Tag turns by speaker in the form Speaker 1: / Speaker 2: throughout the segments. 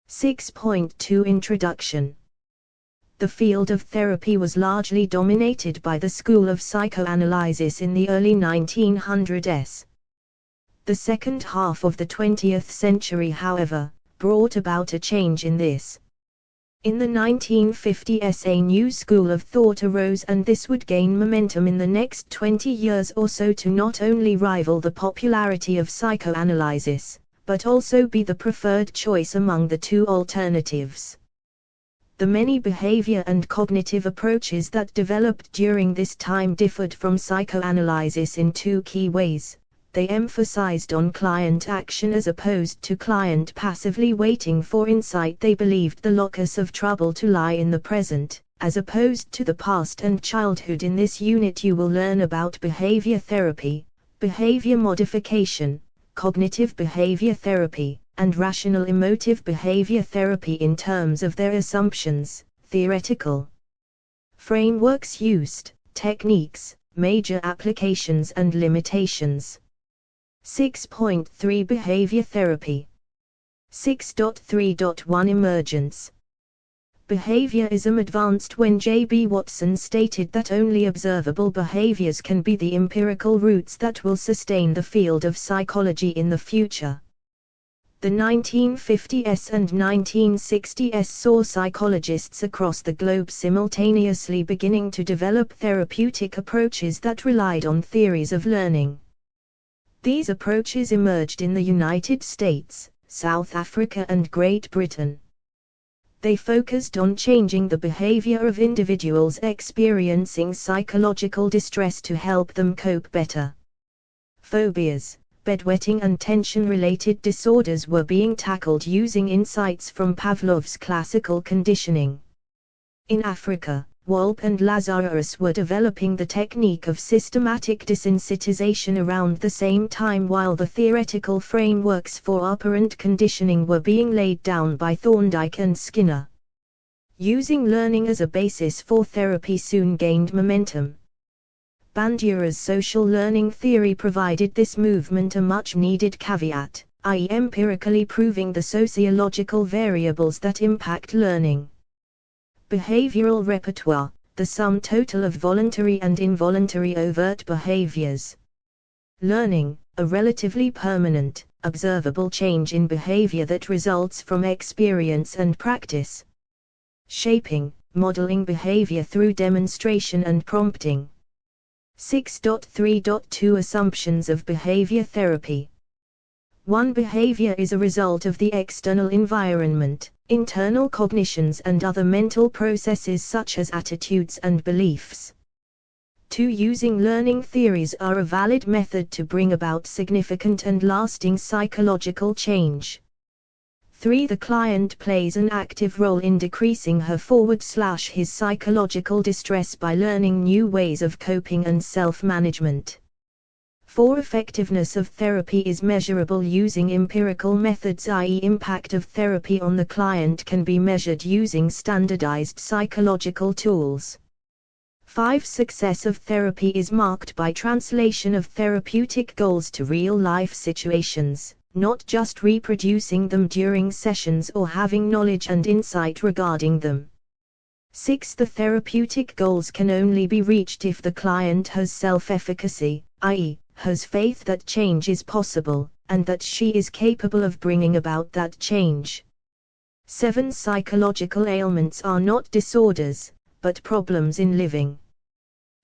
Speaker 1: 6.2 Introduction. The field of therapy was largely dominated by the school of psychoanalysis in the early 1900s. The second half of the 20th century, however, brought about a change in this. In the 1950s a new school of thought arose, and this would gain momentum in the next 20 years or so to not only rival the popularity of psychoanalysis, but also be the preferred choice among the two alternatives. The many behavior and cognitive approaches that developed during this time differed from psychoanalysis in two key ways. They emphasized on client action as opposed to client passively waiting for insight. They believed the locus of trouble to lie in the present, as opposed to the past and childhood. In this unit you will learn about behavior therapy, behavior modification, cognitive behavior therapy, and rational emotive behavior therapy in terms of their assumptions, theoretical frameworks used, techniques, major applications and limitations. 6.3 Behavior therapy. 6.3.1 Emergence. Behaviorism advanced when J.B. Watson stated that only observable behaviors can be the empirical roots that will sustain the field of psychology in the future. The 1950s and 1960s saw psychologists across the globe simultaneously beginning to develop therapeutic approaches that relied on theories of learning. These approaches emerged in the United States, South Africa and Great Britain. They focused on changing the behavior of individuals experiencing psychological distress to help them cope better. Phobias, bedwetting and tension-related disorders were being tackled using insights from Pavlov's classical conditioning. In Africa, Wolpe and Lazarus were developing the technique of systematic desensitization around the same time, while the theoretical frameworks for operant conditioning were being laid down by Thorndike and Skinner. Using learning as a basis for therapy soon gained momentum. Bandura's social learning theory provided this movement a much-needed caveat, i.e. empirically proving the sociological variables that impact learning. Behavioral repertoire, the sum total of voluntary and involuntary overt behaviors. Learning, a relatively permanent, observable change in behavior that results from experience and practice. Shaping, modeling behavior through demonstration and prompting. 6.3.2 Assumptions of behavior therapy. 1. Behavior is a result of the external environment, internal cognitions and other mental processes such as attitudes and beliefs. 2. Using learning theories are a valid method to bring about significant and lasting psychological change. 3. The client plays an active role in decreasing her/his psychological distress by learning new ways of coping and self-management. 4. Effectiveness of therapy is measurable using empirical methods, i.e. impact of therapy on the client can be measured using standardized psychological tools. 5. Success of therapy is marked by translation of therapeutic goals to real-life situations, not just reproducing them during sessions or having knowledge and insight regarding them. 6. The therapeutic goals can only be reached if the client has self-efficacy, i.e., has faith that change is possible, and that she is capable of bringing about that change. 7. Psychological ailments are not disorders, but problems in living.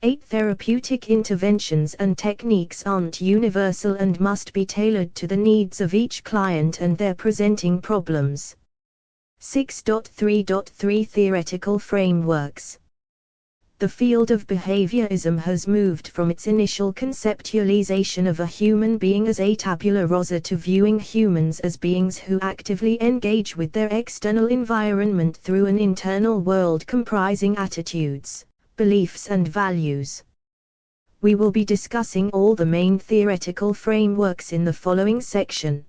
Speaker 1: 8. Therapeutic interventions and techniques aren't universal and must be tailored to the needs of each client and their presenting problems. 6.3.3 Theoretical frameworks. The field of behaviorism has moved from its initial conceptualization of a human being as a tabula rasa to viewing humans as beings who actively engage with their external environment through an internal world comprising attitudes, beliefs and values. We will be discussing all the main theoretical frameworks in the following section.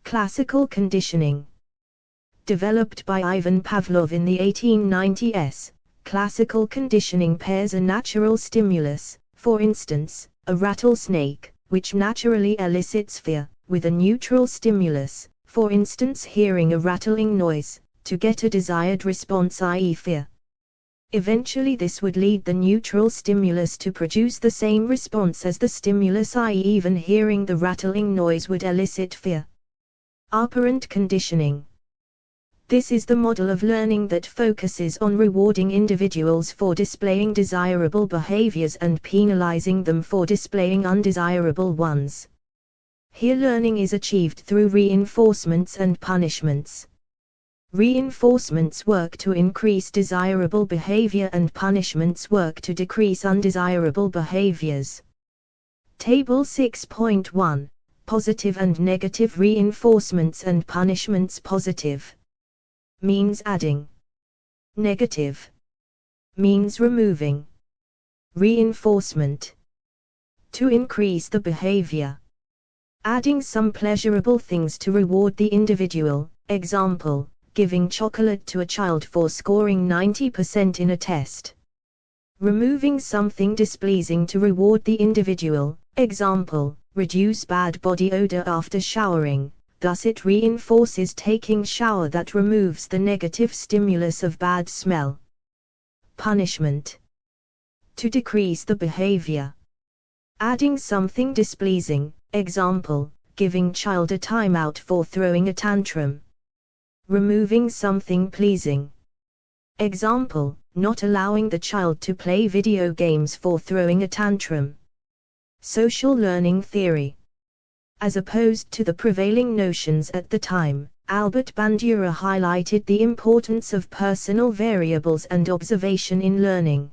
Speaker 1: Classical conditioning. Developed by Ivan Pavlov in the 1890s. Classical conditioning pairs a natural stimulus, for instance, a rattlesnake, which naturally elicits fear, with a neutral stimulus, For instance, hearing a rattling noise, to get a desired response, i.e. fear. Eventually this would lead the neutral stimulus to produce the same response as the stimulus, i.e. even hearing the rattling noise would elicit fear. Operant conditioning. This is the model of learning that focuses on rewarding individuals for displaying desirable behaviors and penalizing them for displaying undesirable ones. Here learning is achieved through reinforcements and punishments. Reinforcements work to increase desirable behavior and punishments work to decrease undesirable behaviors. Table 6.1. Positive and negative reinforcements and punishments. Positive means adding. Negative means removing. Reinforcement. To increase the behavior. Adding some pleasurable things to reward the individual, example, giving chocolate to a child for scoring 90% in a test. Removing something displeasing to reward the individual, example, reduce bad body odor after showering, thus it reinforces taking shower that removes the negative stimulus of bad smell. Punishment. To decrease the behavior. Adding something displeasing, example, giving child a timeout for throwing a tantrum. Removing something pleasing. Example, not allowing the child to play video games for throwing a tantrum. Social learning theory. As opposed to the prevailing notions at the time, Albert Bandura highlighted the importance of personal variables and observation in learning.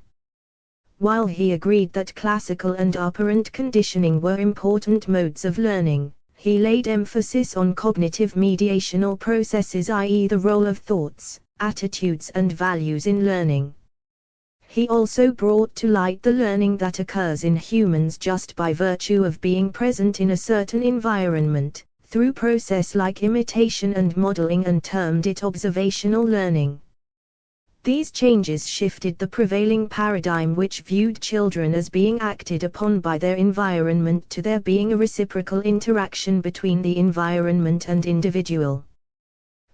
Speaker 1: While he agreed that classical and operant conditioning were important modes of learning, he laid emphasis on cognitive mediational processes, i.e. the role of thoughts, attitudes and values in learning. He also brought to light the learning that occurs in humans just by virtue of being present in a certain environment, through process like imitation and modeling, and termed it observational learning. These changes shifted the prevailing paradigm which viewed children as being acted upon by their environment to there being a reciprocal interaction between the environment and individual.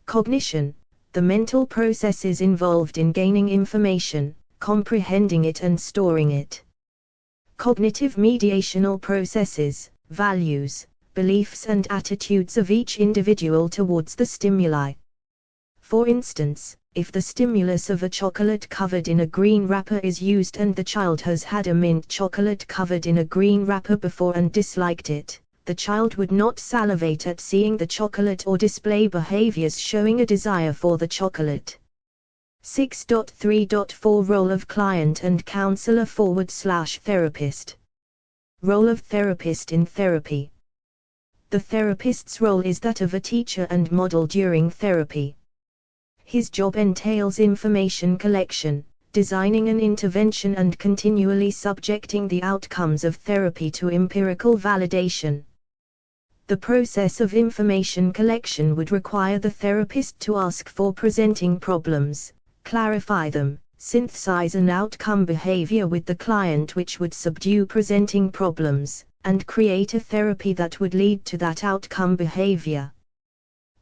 Speaker 1: Cognition, the mental processes involved in gaining information, comprehending it and storing it. Cognitive mediational processes, values, beliefs and attitudes of each individual towards the stimuli. For instance, if the stimulus of a chocolate covered in a green wrapper is used and the child has had a mint chocolate covered in a green wrapper before and disliked it, the child would not salivate at seeing the chocolate or display behaviors showing a desire for the chocolate. 6.3.4 Role of client and counselor / therapist. Role of therapist in therapy. The therapist's role is that of a teacher and model during therapy. His job entails information collection, designing an intervention and continually subjecting the outcomes of therapy to empirical validation. The process of information collection would require the therapist to ask for presenting problems, clarify them, synthesize an outcome behavior with the client which would subdue presenting problems, and create a therapy that would lead to that outcome behavior.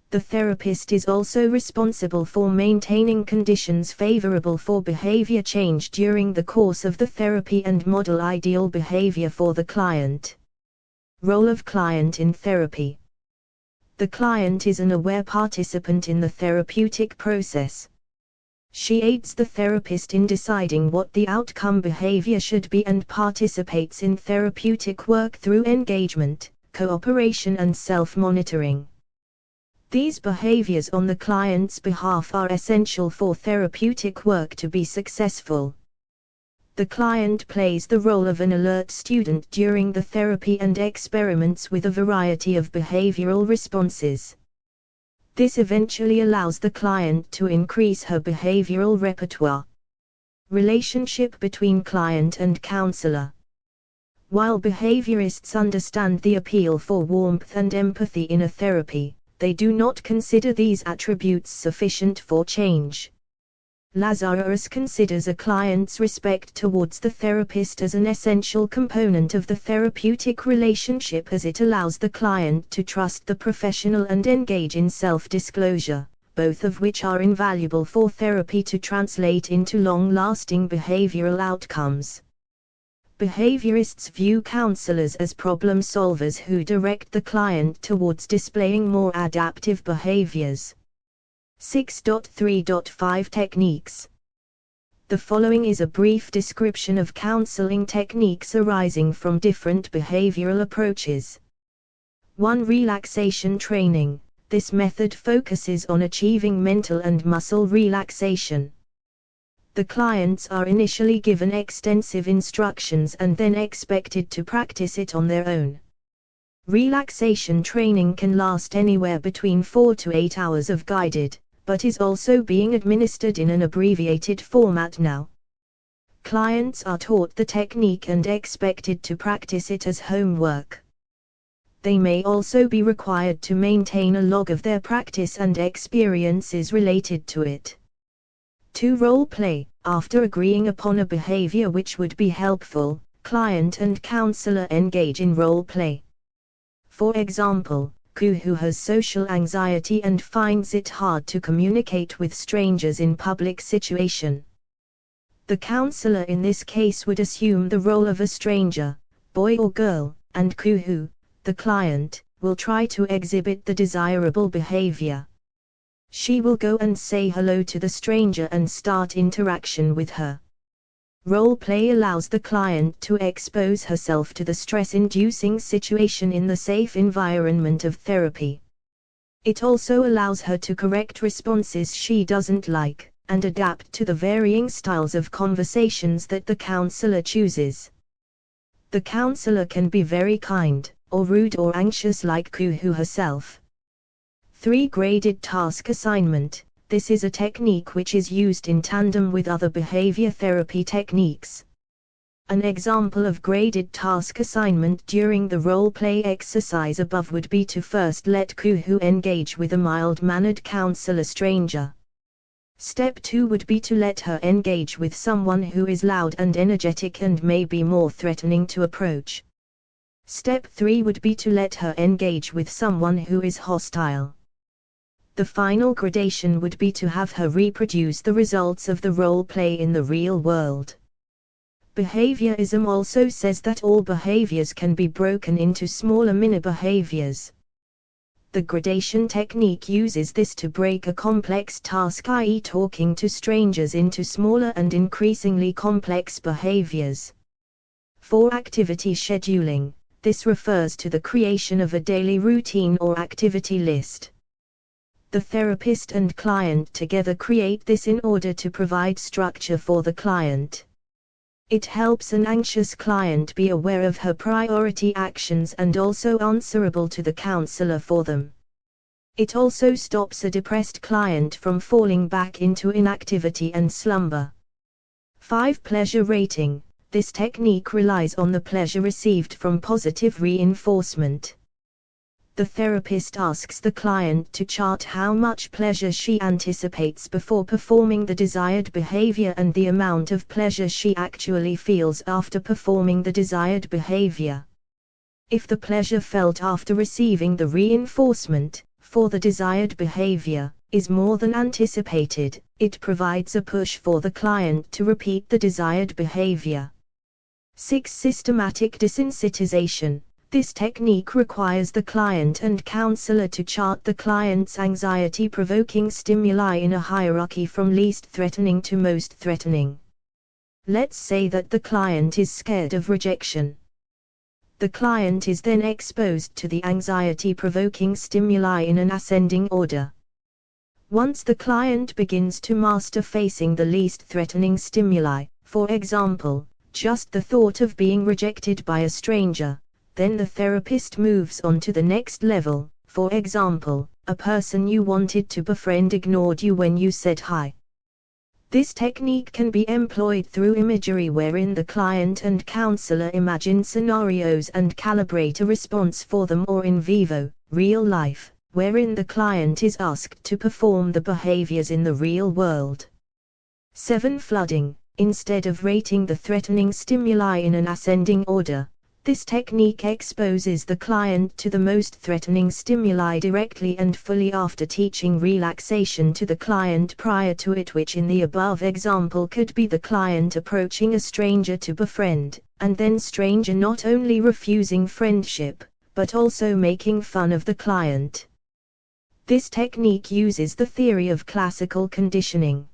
Speaker 1: The therapist is also responsible for maintaining conditions favorable for behavior change during the course of the therapy and model ideal behavior for the client. Role of client in therapy. The client is an aware participant in the therapeutic process. She aids the therapist in deciding what the outcome behavior should be and participates in therapeutic work through engagement, cooperation and self-monitoring. These behaviors on the client's behalf are essential for therapeutic work to be successful. The client plays the role of an alert student during the therapy and experiments with a variety of behavioral responses. This eventually allows the client to increase her behavioral repertoire. Relationship between client and counselor. While behaviorists understand the appeal for warmth and empathy in a therapy, they do not consider these attributes sufficient for change. Lazarus considers a client's respect towards the therapist as an essential component of the therapeutic relationship, as it allows the client to trust the professional and engage in self-disclosure, both of which are invaluable for therapy to translate into long-lasting behavioral outcomes. Behaviorists view counselors as problem solvers who direct the client towards displaying more adaptive behaviors. 6.3.5 Techniques. The following is a brief description of counseling techniques arising from different behavioral approaches. 1. Relaxation training. This method focuses on achieving mental and muscle relaxation. The clients are initially given extensive instructions and then expected to practice it on their own. Relaxation training can last anywhere between 4 to 8 hours of guided, but is also being administered in an abbreviated format now. Clients are taught the technique and expected to practice it as homework. They may also be required to maintain a log of their practice and experiences related to it. 2. Role play. After agreeing upon a behavior which would be helpful, client and counselor engage in role play. For example, Ku, who has social anxiety and finds it hard to communicate with strangers in public situation. The counselor in this case would assume the role of a stranger, boy or girl, and Ku, who, the client, will try to exhibit the desirable behavior. She will go and say hello to the stranger and start interaction with her. Role play allows the client to expose herself to the stress-inducing situation in the safe environment of therapy. It also allows her to correct responses she doesn't like, and adapt to the varying styles of conversations that the counselor chooses. The counselor can be very kind, or rude or anxious like Ku herself. 3. Graded task assignment. This is a technique which is used in tandem with other behavior therapy techniques. An example of graded task assignment during the role-play exercise above would be to first let Ku engage with a mild-mannered counselor stranger. Step 2 would be to let her engage with someone who is loud and energetic and may be more threatening to approach. Step 3 would be to let her engage with someone who is hostile. The final gradation would be to have her reproduce the results of the role play in the real world. Behaviorism also says that all behaviors can be broken into smaller mini-behaviors. The gradation technique uses this to break a complex task, i.e. talking to strangers, into smaller and increasingly complex behaviors. 4. Activity scheduling. This refers to the creation of a daily routine or activity list. The therapist and client together create this in order to provide structure for the client. It helps an anxious client be aware of her priority actions and also answerable to the counselor for them. It also stops a depressed client from falling back into inactivity and slumber. 5. Pleasure rating. This technique relies on the pleasure received from positive reinforcement. The therapist asks the client to chart how much pleasure she anticipates before performing the desired behavior and the amount of pleasure she actually feels after performing the desired behavior. If the pleasure felt after receiving the reinforcement for the desired behavior is more than anticipated, it provides a push for the client to repeat the desired behavior. 6. Systematic desensitization. This technique requires the client and counselor to chart the client's anxiety-provoking stimuli in a hierarchy from least threatening to most threatening. Let's say that the client is scared of rejection. The client is then exposed to the anxiety-provoking stimuli in an ascending order. Once the client begins to master facing the least threatening stimuli, for example, just the thought of being rejected by a stranger, then the therapist moves on to the next level. For example, a person you wanted to befriend ignored you when you said hi. This technique can be employed through imagery wherein the client and counselor imagine scenarios and calibrate a response for them, or in vivo, real life, wherein the client is asked to perform the behaviors in the real world. 7. Flooding. Instead of rating the threatening stimuli in an ascending order, this technique exposes the client to the most threatening stimuli directly and fully after teaching relaxation to the client prior to it, which in the above example could be the client approaching a stranger to befriend, and then stranger not only refusing friendship, but also making fun of the client. This technique uses the theory of classical conditioning.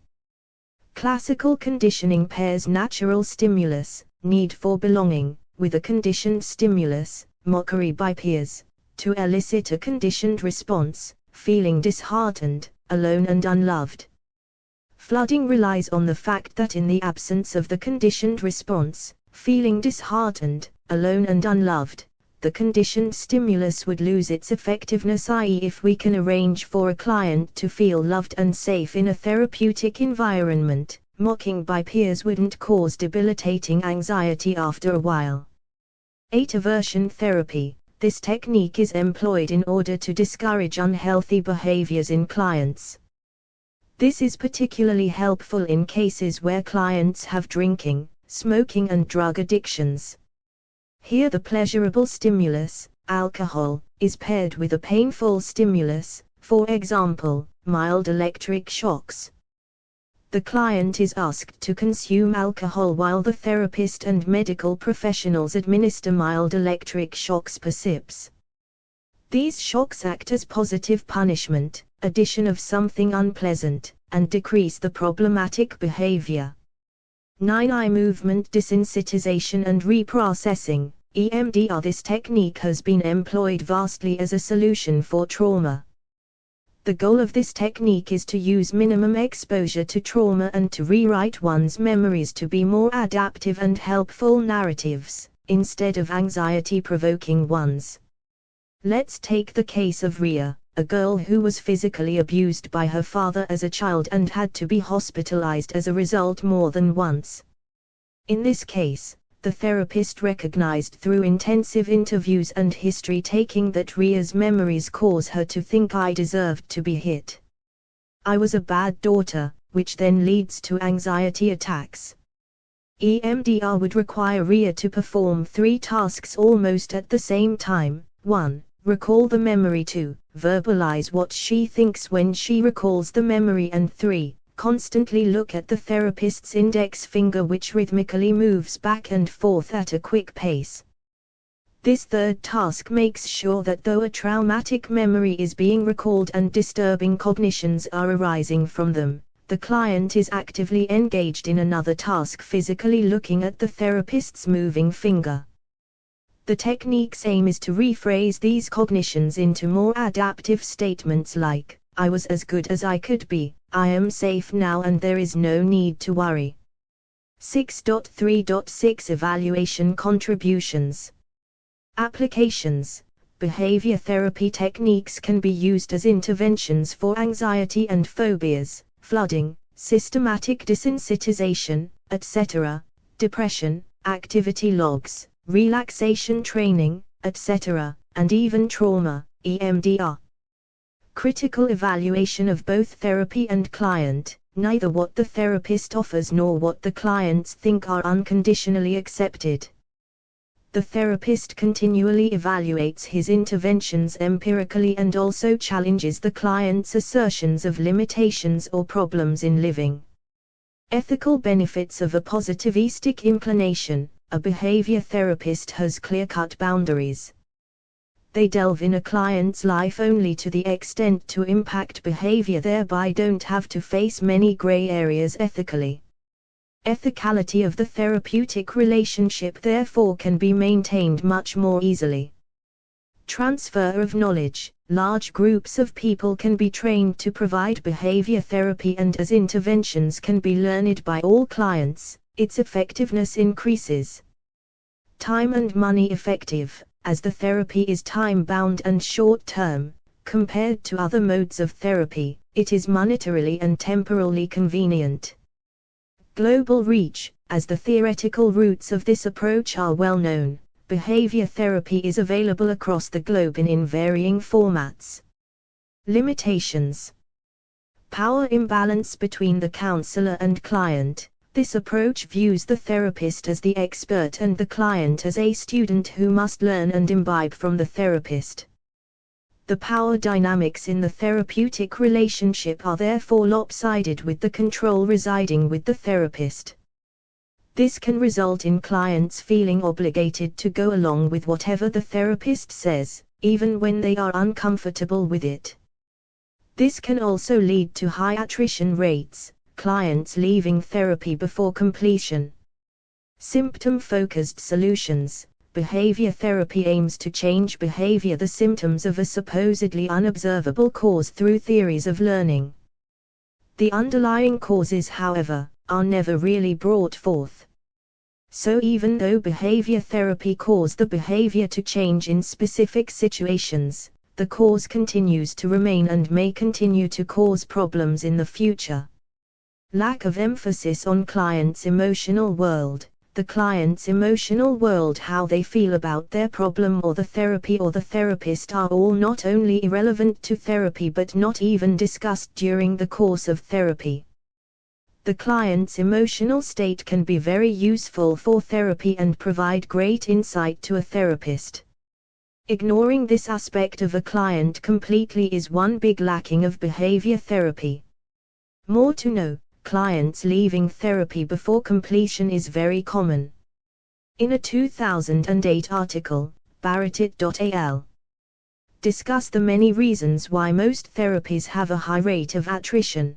Speaker 1: Classical conditioning pairs natural stimulus, need for belonging, with a conditioned stimulus, mockery by peers, to elicit a conditioned response, feeling disheartened, alone and unloved. Flooding relies on the fact that in the absence of the conditioned response, feeling disheartened, alone and unloved, the conditioned stimulus would lose its effectiveness, i.e., if we can arrange for a client to feel loved and safe in a therapeutic environment, mocking by peers wouldn't cause debilitating anxiety after a while. 8. Aversion therapy. This technique is employed in order to discourage unhealthy behaviors in clients. This is particularly helpful in cases where clients have drinking, smoking and drug addictions. Here the pleasurable stimulus, alcohol, is paired with a painful stimulus, for example, mild electric shocks. The client is asked to consume alcohol while the therapist and medical professionals administer mild electric shocks per sips. These shocks act as positive punishment, addition of something unpleasant, and decrease the problematic behavior. 9. Eye movement desensitization and reprocessing, EMDR. This technique has been employed vastly as a solution for trauma. The goal of this technique is to use minimum exposure to trauma and to rewrite one's memories to be more adaptive and helpful narratives, instead of anxiety-provoking ones. Let's take the case of Ria, a girl who was physically abused by her father as a child and had to be hospitalized as a result more than once. In this case, the therapist recognized through intensive interviews and history-taking that Ria's memories cause her to think, I deserved to be hit. I was a bad daughter, which then leads to anxiety attacks. EMDR would require Ria to perform 3 tasks almost at the same time. 1. Recall the memory. 2. Verbalize what she thinks when she recalls the memory. And 3. Constantly look at the therapist's index finger, which rhythmically moves back and forth at a quick pace. This third task makes sure that though a traumatic memory is being recalled and disturbing cognitions are arising from them, the client is actively engaged in another task, physically looking at the therapist's moving finger. The technique's aim is to rephrase these cognitions into more adaptive statements like, I was as good as I could be, I am safe now and there is no need to worry. 6.3.6 Evaluation contributions. Applications. Behavior therapy techniques can be used as interventions for anxiety and phobias, flooding, systematic desensitization, etc., depression, activity logs, relaxation training, etc., and even trauma, EMDR. Critical evaluation of both therapy and client. Neither what the therapist offers nor what the clients think are unconditionally accepted. The therapist continually evaluates his interventions empirically and also challenges the client's assertions of limitations or problems in living. Ethical benefits of a positivistic inclination. A behavior therapist has clear-cut boundaries. They delve in a client's life only to the extent to impact behavior, thereby don't have to face many gray areas ethically. Ethicality of the therapeutic relationship therefore can be maintained much more easily. Transfer of knowledge. Large groups of people can be trained to provide behavior therapy, and as interventions can be learned by all clients, its effectiveness increases. Time and money effective. As the therapy is time-bound and short-term, compared to other modes of therapy, it is monetarily and temporally convenient. Global reach. As the theoretical roots of this approach are well known, behavior therapy is available across the globe in varying formats. Limitations. Power imbalance between the counselor and client. This approach views the therapist as the expert and the client as a student who must learn and imbibe from the therapist. The power dynamics in the therapeutic relationship are therefore lopsided, with the control residing with the therapist. This can result in clients feeling obligated to go along with whatever the therapist says, even when they are uncomfortable with it. This can also lead to high attrition rates, clients leaving therapy before completion. Symptom-focused solutions. Behavior therapy aims to change behavior, the symptoms of a supposedly unobservable cause, through theories of learning. The underlying causes, however, are never really brought forth. So even though behavior therapy causes the behavior to change in specific situations, the cause continues to remain and may continue to cause problems in the future. Lack of emphasis on client's emotional world. The client's emotional world, how they feel about their problem or the therapy or the therapist, are all not only irrelevant to therapy but not even discussed during the course of therapy. The client's emotional state can be very useful for therapy and provide great insight to a therapist. Ignoring this aspect of a client completely is one big lacking of behavior therapy. More to know, clients leaving therapy before completion is very common. In a 2008 article, Barrett.al. discuss the many reasons why most therapies have a high rate of attrition.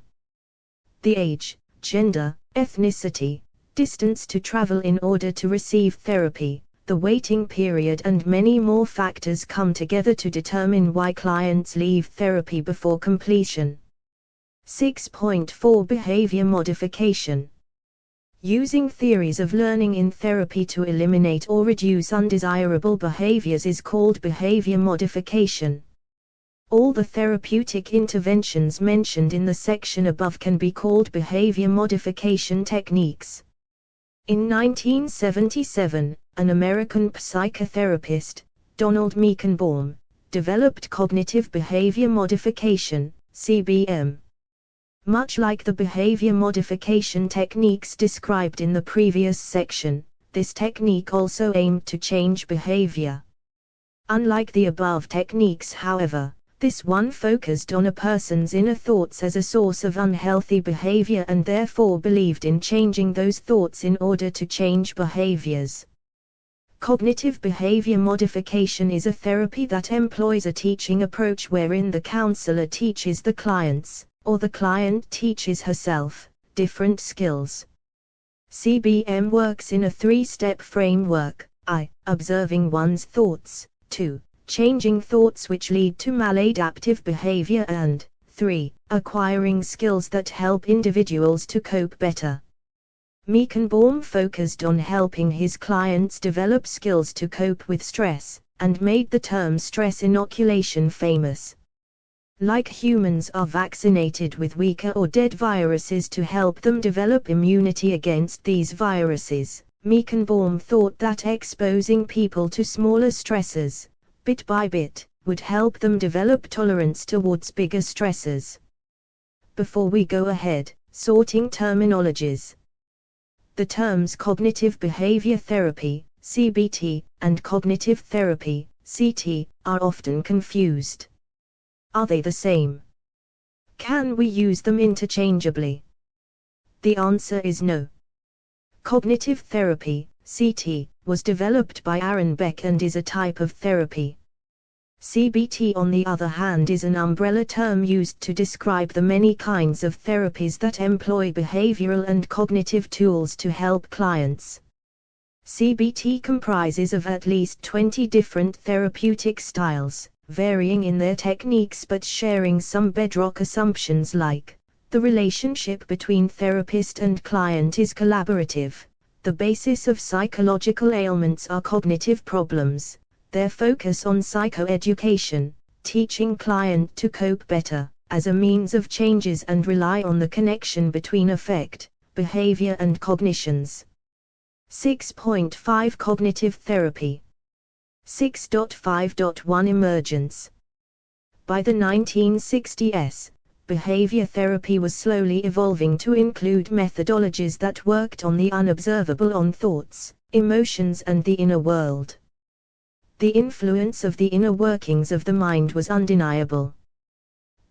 Speaker 1: The age, gender, ethnicity, distance to travel in order to receive therapy, the waiting period and many more factors come together to determine why clients leave therapy before completion. 6.4 Behavior modification. Using theories of learning in therapy to eliminate or reduce undesirable behaviors is called behavior modification. All the therapeutic interventions mentioned in the section above can be called behavior modification techniques. In 1977, an American psychotherapist, Donald Meekenbaum, developed cognitive behavior modification, CBM. Much like the behavior modification techniques described in the previous section, this technique also aimed to change behavior. Unlike the above techniques, however, this one focused on a person's inner thoughts as a source of unhealthy behavior and therefore believed in changing those thoughts in order to change behaviors. Cognitive behavior modification is a therapy that employs a teaching approach wherein the counselor teaches the clients, or the client teaches herself, different skills. CBM works in a three-step framework: I. Observing one's thoughts, 2. Changing thoughts which lead to maladaptive behavior, and 3. Acquiring skills that help individuals to cope better. Meekenbaum focused on helping his clients develop skills to cope with stress, and made the term stress inoculation famous. Like humans are vaccinated with weaker or dead viruses to help them develop immunity against these viruses, Meekenbaum thought that exposing people to smaller stressors, bit by bit, would help them develop tolerance towards bigger stressors. Before we go ahead, sorting terminologies. The terms cognitive behavior therapy, CBT, and cognitive therapy, CT, are often confused. Are they the same? Can we use them interchangeably? The answer is no. Cognitive therapy, CT, was developed by Aaron Beck and is a type of therapy. CBT, on the other hand, is an umbrella term used to describe the many kinds of therapies that employ behavioral and cognitive tools to help clients. CBT comprises of at least 20 different therapeutic styles, varying in their techniques but sharing some bedrock assumptions like, the relationship between therapist and client is collaborative, the basis of psychological ailments are cognitive problems, their focus on psychoeducation, teaching client to cope better, as a means of changes and rely on the connection between affect, behavior and cognitions. 6.5 Cognitive therapy. 6.5.1 Emergence. By the 1960s, behavior therapy was slowly evolving to include methodologies that worked on the unobservable, on thoughts, emotions, and the inner world. The influence of the inner workings of the mind was undeniable.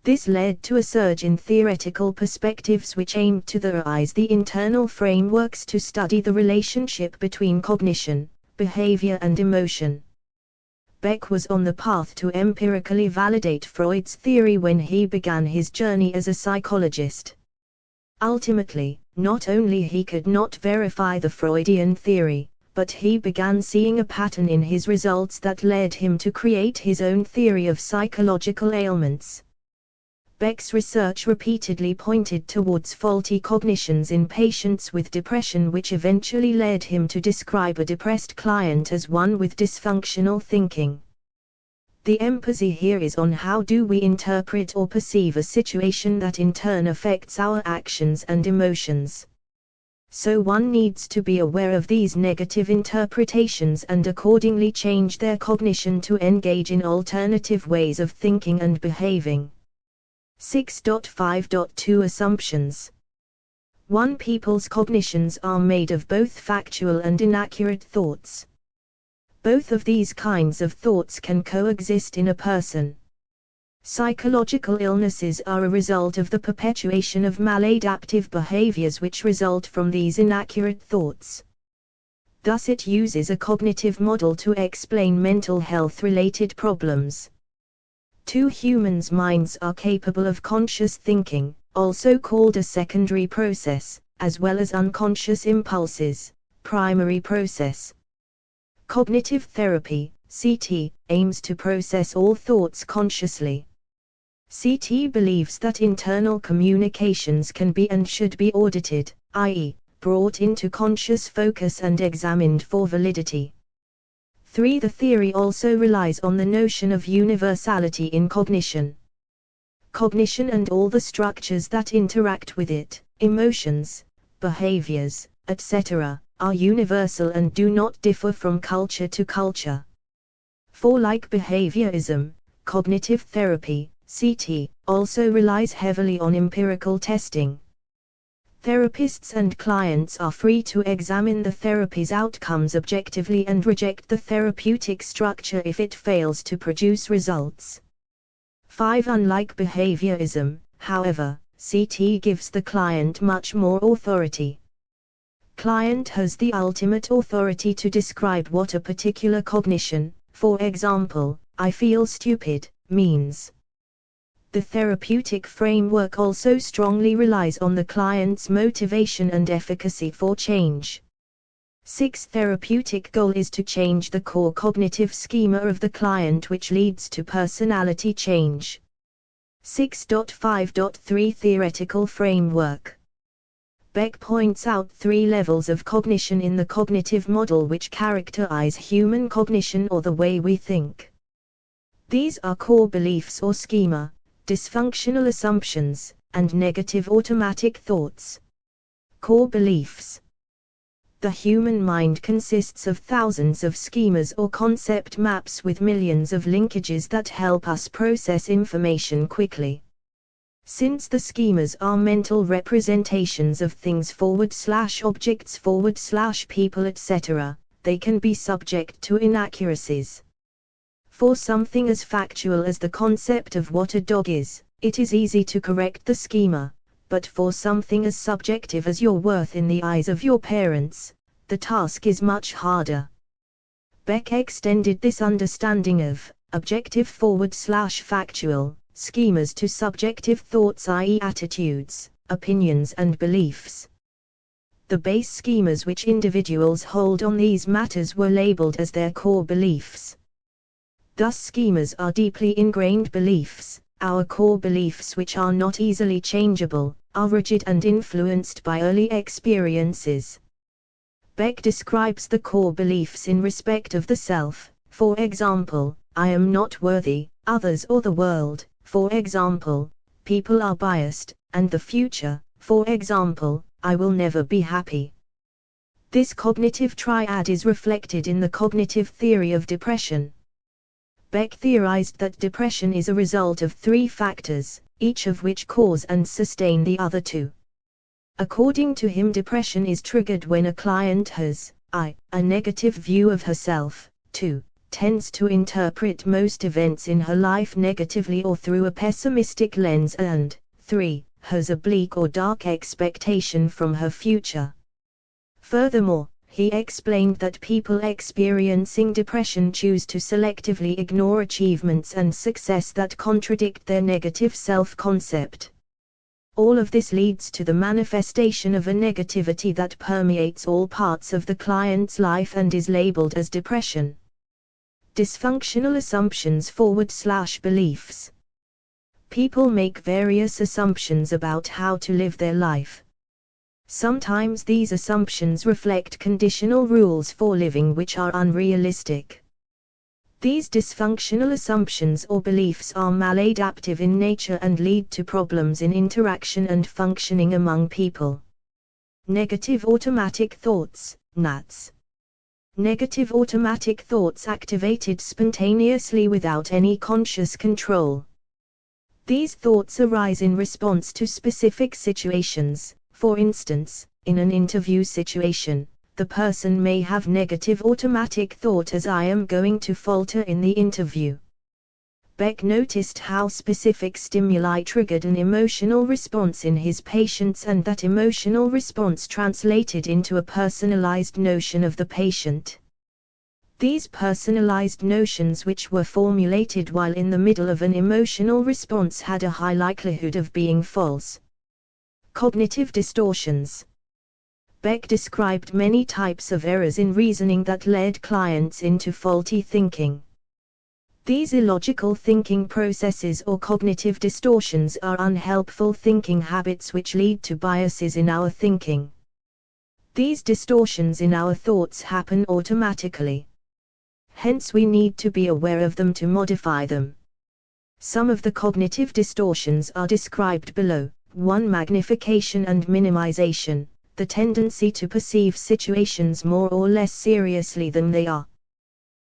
Speaker 1: This led to a surge in theoretical perspectives which aimed to theorize the internal frameworks to study the relationship between cognition, behavior, and emotion. Beck was on the path to empirically validate Freud's theory when he began his journey as a psychologist. Ultimately, not only he could not verify the Freudian theory, but he began seeing a pattern in his results that led him to create his own theory of psychological ailments. Beck's research repeatedly pointed towards faulty cognitions in patients with depression, which eventually led him to describe a depressed client as one with dysfunctional thinking. The emphasis here is on how do we interpret or perceive a situation that in turn affects our actions and emotions. So one needs to be aware of these negative interpretations and accordingly change their cognition to engage in alternative ways of thinking and behaving. 6.5.2 Assumptions. 1. People's cognitions are made of both factual and inaccurate thoughts. Both of these kinds of thoughts can coexist in a person. Psychological illnesses are a result of the perpetuation of maladaptive behaviors which result from these inaccurate thoughts. Thus it uses a cognitive model to explain mental health-related problems. 2. Humans' minds are capable of conscious thinking, also called a secondary process, as well as unconscious impulses, primary process. Cognitive therapy, CT, aims to process all thoughts consciously. CT believes that internal communications can be and should be audited, i.e., brought into conscious focus and examined for validity. 3. The theory also relies on the notion of universality in cognition. Cognition and all the structures that interact with it, emotions, behaviors, etc., are universal and do not differ from culture to culture. 4. Like behaviorism, cognitive therapy, CT, also relies heavily on empirical testing. Therapists and clients are free to examine the therapy's outcomes objectively and reject the therapeutic structure if it fails to produce results. 5. Unlike behaviorism, however, CT gives the client much more authority. Client has the ultimate authority to describe what a particular cognition, for example, I feel stupid, means. The therapeutic framework also strongly relies on the client's motivation and efficacy for change. 6. Therapeutic goal is to change the core cognitive schema of the client, which leads to personality change. 6.5.3 Theoretical framework. Beck points out 3 levels of cognition in the cognitive model which characterize human cognition or the way we think. These are core beliefs or schema, dysfunctional assumptions, and negative automatic thoughts. Core beliefs. The human mind consists of thousands of schemas or concept maps with millions of linkages that help us process information quickly. Since the schemas are mental representations of things /objects /people etc., they can be subject to inaccuracies. For something as factual as the concept of what a dog is, it is easy to correct the schema, but for something as subjective as your worth in the eyes of your parents, the task is much harder. Beck extended this understanding of objective /factual schemas to subjective thoughts, i.e., attitudes, opinions, and beliefs. The base schemas which individuals hold on these matters were labeled as their core beliefs. Thus schemas are deeply ingrained beliefs. Our core beliefs, which are not easily changeable, are rigid and influenced by early experiences. Beck describes the core beliefs in respect of the self, for example, I am not worthy, others or the world, for example, people are biased, and the future, for example, I will never be happy. This cognitive triad is reflected in the cognitive theory of depression. Beck theorized that depression is a result of 3 factors: each of which cause and sustain the other two. According to him, depression is triggered when a client has a negative view of herself, 2. tends to interpret most events in her life negatively or through a pessimistic lens, and 3. has a bleak or dark expectation from her future. Furthermore, he explained that people experiencing depression choose to selectively ignore achievements and success that contradict their negative self-concept. All of this leads to the manifestation of a negativity that permeates all parts of the client's life and is labeled as depression. Dysfunctional assumptions / beliefs. People make various assumptions about how to live their life. Sometimes these assumptions reflect conditional rules for living which are unrealistic. These dysfunctional assumptions or beliefs are maladaptive in nature and lead to problems in interaction and functioning among people. Negative automatic thoughts, NATs. Negative automatic thoughts activated spontaneously without any conscious control. These thoughts arise in response to specific situations. For instance, in an interview situation, the person may have negative automatic thought as I am going to falter in the interview. Beck noticed how specific stimuli triggered an emotional response in his patients and that emotional response translated into a personalized notion of the patient. These personalized notions, which were formulated while in the middle of an emotional response, had a high likelihood of being false. Cognitive distortions. Beck described many types of errors in reasoning that led clients into faulty thinking. These illogical thinking processes or cognitive distortions are unhelpful thinking habits which lead to biases in our thinking. These distortions in our thoughts happen automatically. Hence we need to be aware of them to modify them. Some of the cognitive distortions are described below. 1. Magnification and minimization, the tendency to perceive situations more or less seriously than they are.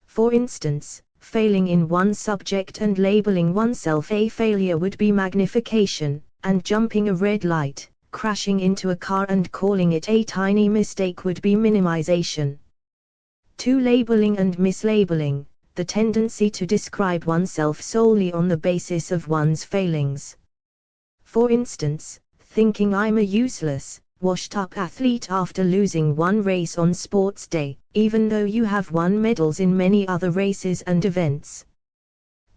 Speaker 1: For instance, failing in one subject and labeling oneself a failure would be magnification, and jumping a red light, crashing into a car and calling it a tiny mistake would be minimization. 2. Labeling and mislabeling, the tendency to describe oneself solely on the basis of one's failings. For instance, thinking I'm a useless, washed-up athlete after losing one race on sports day, even though you have won medals in many other races and events.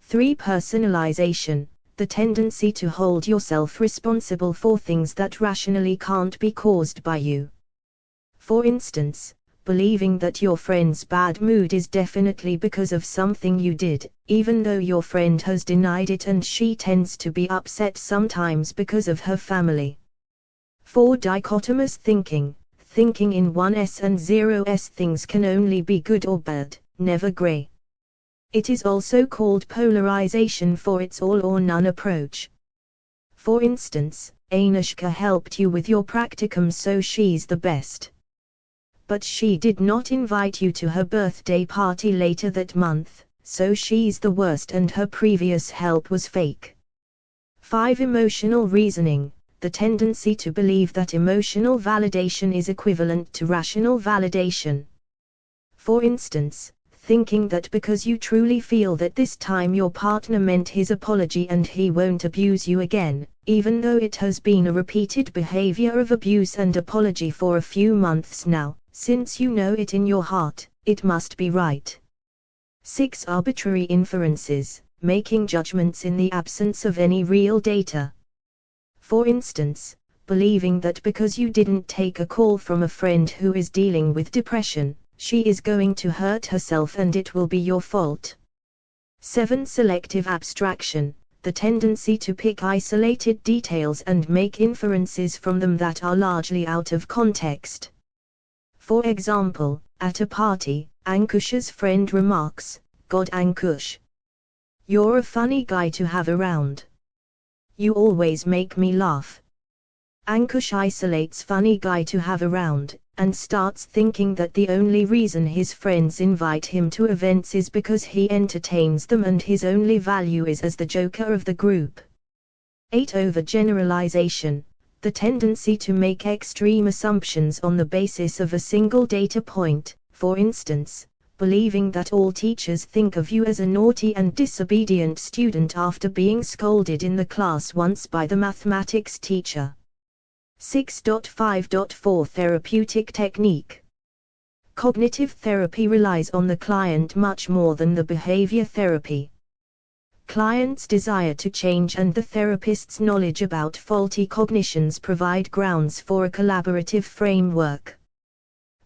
Speaker 1: 3. Personalization, the tendency to hold yourself responsible for things that rationally can't be caused by you. For instance, believing that your friend's bad mood is definitely because of something you did, even though your friend has denied it and she tends to be upset sometimes because of her family. 4. Dichotomous thinking, thinking in 1s and 0s things can only be good or bad, never gray. It is also called polarization for its all or none approach. For instance, Anushka helped you with your practicum, so she's the best. But she did not invite you to her birthday party later that month, so she's the worst and her previous help was fake. 5. Emotional reasoning, the tendency to believe that emotional validation is equivalent to rational validation. For instance, thinking that because you truly feel that this time your partner meant his apology and he won't abuse you again, even though it has been a repeated behavior of abuse and apology for a few months now. Since you know it in your heart, it must be right. 6. Arbitrary inferences, making judgments in the absence of any real data. For instance, believing that because you didn't take a call from a friend who is dealing with depression, she is going to hurt herself and it will be your fault. 7. Selective abstraction, the tendency to pick isolated details and make inferences from them that are largely out of context. For example, at a party, Ankush's friend remarks, "God Ankush, you're a funny guy to have around. You always make me laugh." Ankush isolates funny guy to have around, and starts thinking that the only reason his friends invite him to events is because he entertains them and his only value is as the joker of the group. 8. Overgeneralization, the tendency to make extreme assumptions on the basis of a single data point, for instance, believing that all teachers think of you as a naughty and disobedient student after being scolded in the class once by the mathematics teacher. 6.5.4 Therapeutic technique. Cognitive therapy relies on the client much more than the behavior therapy. Clients' desire to change and the therapist's knowledge about faulty cognitions provide grounds for a collaborative framework.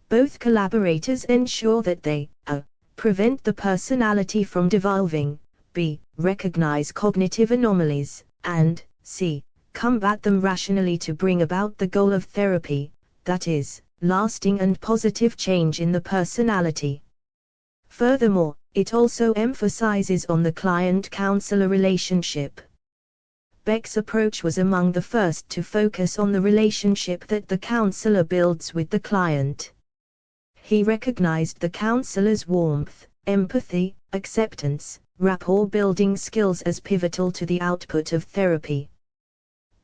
Speaker 1: Both collaborators ensure that they a. Prevent the personality from devolving, b. Recognize cognitive anomalies, and c. Combat them rationally to bring about the goal of therapy, that is, lasting and positive change in the personality. Furthermore, it also emphasizes on the client-counselor relationship. BAPCH's approach was among the first to focus on the relationship that the counselor builds with the client. He recognized the counselor's warmth, empathy, acceptance, rapport-building skills as pivotal to the output of therapy.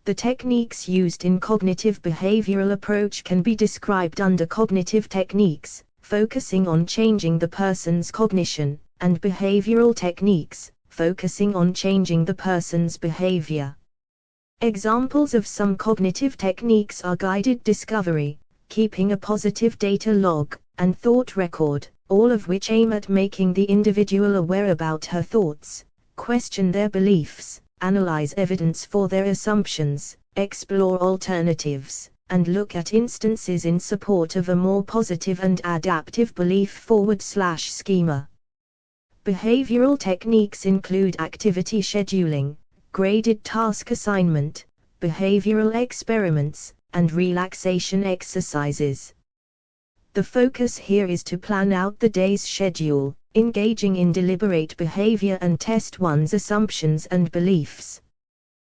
Speaker 1: The techniques used in cognitive behavioral approach can be described under cognitive techniques, focusing on changing the person's cognition, and behavioral techniques, focusing on changing the person's behavior. Examples of some cognitive techniques are guided discovery, keeping a positive data log, and thought record, all of which aim at making the individual aware about her thoughts, question their beliefs, analyze evidence for their assumptions, explore alternatives, and look at instances in support of a more positive and adaptive belief/schema. Behavioral techniques include activity scheduling, graded task assignment, behavioral experiments, and relaxation exercises. The focus here is to plan out the day's schedule, engaging in deliberate behavior and test one's assumptions and beliefs.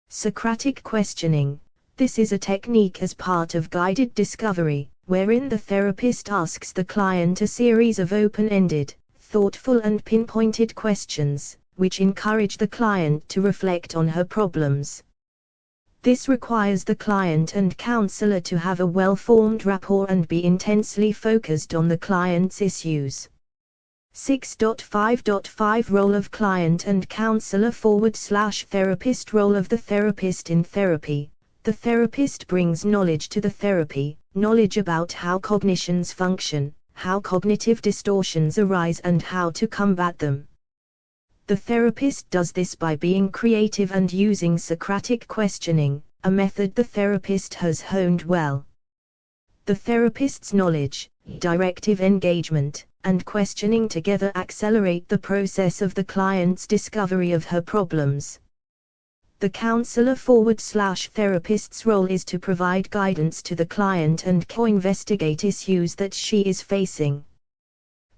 Speaker 1: Socratic questioning. This is a technique as part of guided discovery, wherein the therapist asks the client a series of open-ended, thoughtful and pinpointed questions, which encourage the client to reflect on her problems. This requires the client and counselor to have a well-formed rapport and be intensely focused on the client's issues. 6.5.5 Role of client and counselor / therapist. Role of the therapist in therapy. The therapist brings knowledge to the therapy, knowledge about how cognitions function, how cognitive distortions arise and how to combat them. The therapist does this by being creative and using Socratic questioning, a method the therapist has honed well. The therapist's knowledge, directive engagement, and questioning together accelerate the process of the client's discovery of her problems. The counselor / therapist's role is to provide guidance to the client and co-investigate issues that she is facing.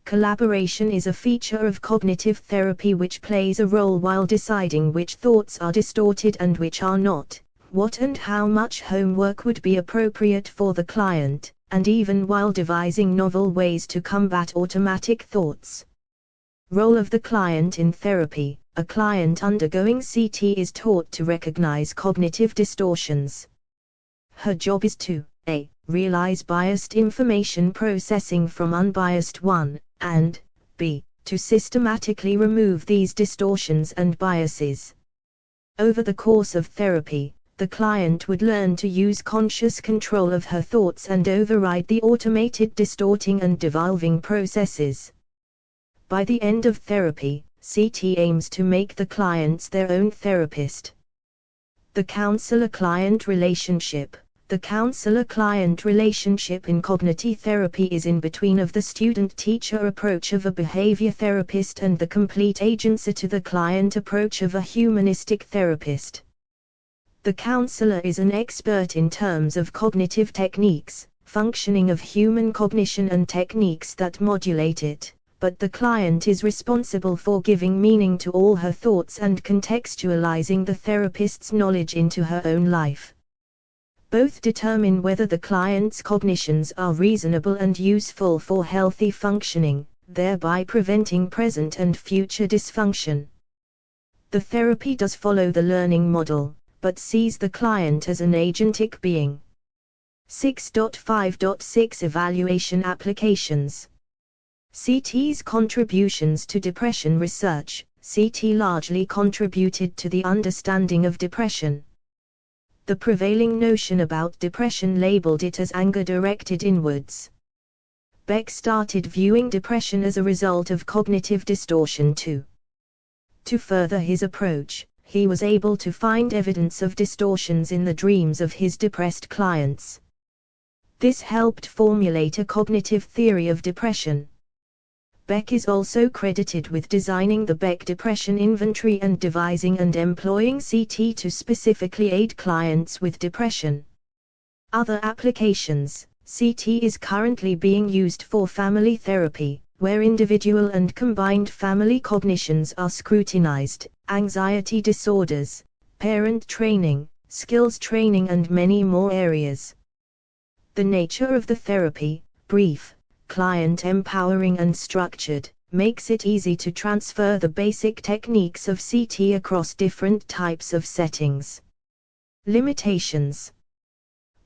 Speaker 1: Collaboration is a feature of cognitive therapy which plays a role while deciding which thoughts are distorted and which are not, what and how much homework would be appropriate for the client, and even while devising novel ways to combat automatic thoughts. Role of the client in therapy. A client undergoing CT is taught to recognize cognitive distortions. Her job is to a. Realize biased information processing from unbiased one, and b. To systematically remove these distortions and biases. Over the course of therapy, the client would learn to use conscious control of her thoughts and override the automated distorting and devolving processes. By the end of therapy, CT aims to make the clients their own therapist. The counselor-client relationship. The counselor-client relationship in cognitive therapy is in between of the student-teacher approach of a behavior therapist and the complete agency to the client approach of a humanistic therapist. The counselor is an expert in terms of cognitive techniques, functioning of human cognition and techniques that modulate it, but the client is responsible for giving meaning to all her thoughts and contextualizing the therapist's knowledge into her own life. Both determine whether the client's cognitions are reasonable and useful for healthy functioning, thereby preventing present and future dysfunction. The therapy does follow the learning model, but sees the client as an agentic being. 6.5.6 Evaluation Applications. CT's contributions to depression research. CT largely contributed to the understanding of depression. The prevailing notion about depression labeled it as anger directed inwards. Beck started viewing depression as a result of cognitive distortion too. To further his approach, he was able to find evidence of distortions in the dreams of his depressed clients. This helped formulate a cognitive theory of depression. Beck is also credited with designing the Beck Depression Inventory and devising and employing CT to specifically aid clients with depression. Other applications. CT is currently being used for family therapy, where individual and combined family cognitions are scrutinized, anxiety disorders, parent training, skills training and many more areas. The nature of the therapy, brief, client empowering and structured, makes it easy to transfer the basic techniques of CT across different types of settings. Limitations.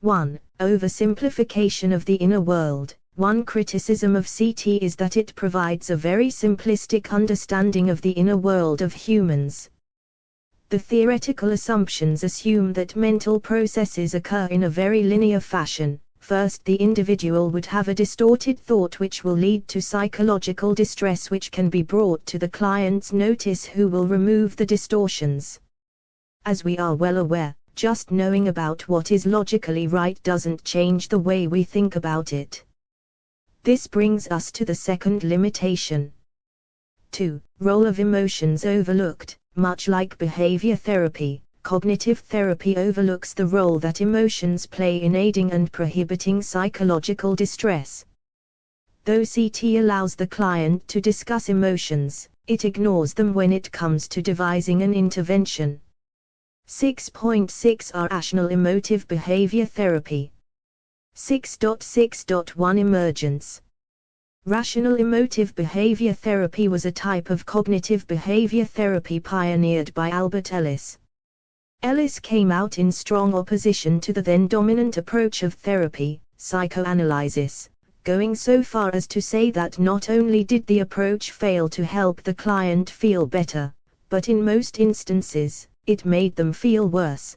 Speaker 1: 1. Oversimplification of the inner world. One criticism of CT is that it provides a very simplistic understanding of the inner world of humans. The theoretical assumptions assume that mental processes occur in a very linear fashion. First, the individual would have a distorted thought which will lead to psychological distress which can be brought to the client's notice, who will remove the distortions. As we are well aware, just knowing about what is logically right doesn't change the way we think about it. This brings us to the second limitation. 2. Role of emotions overlooked. Much like behavior therapy, cognitive therapy overlooks the role that emotions play in aiding and prohibiting psychological distress. Though CT allows the client to discuss emotions, it ignores them when it comes to devising an intervention. 6.6 Rational emotive behavior therapy. 6.6.1 Emergence. Rational emotive behavior therapy was a type of cognitive behavior therapy pioneered by Albert Ellis. Ellis came out in strong opposition to the then dominant approach of therapy, psychoanalysis, going so far as to say that not only did the approach fail to help the client feel better, but in most instances, it made them feel worse.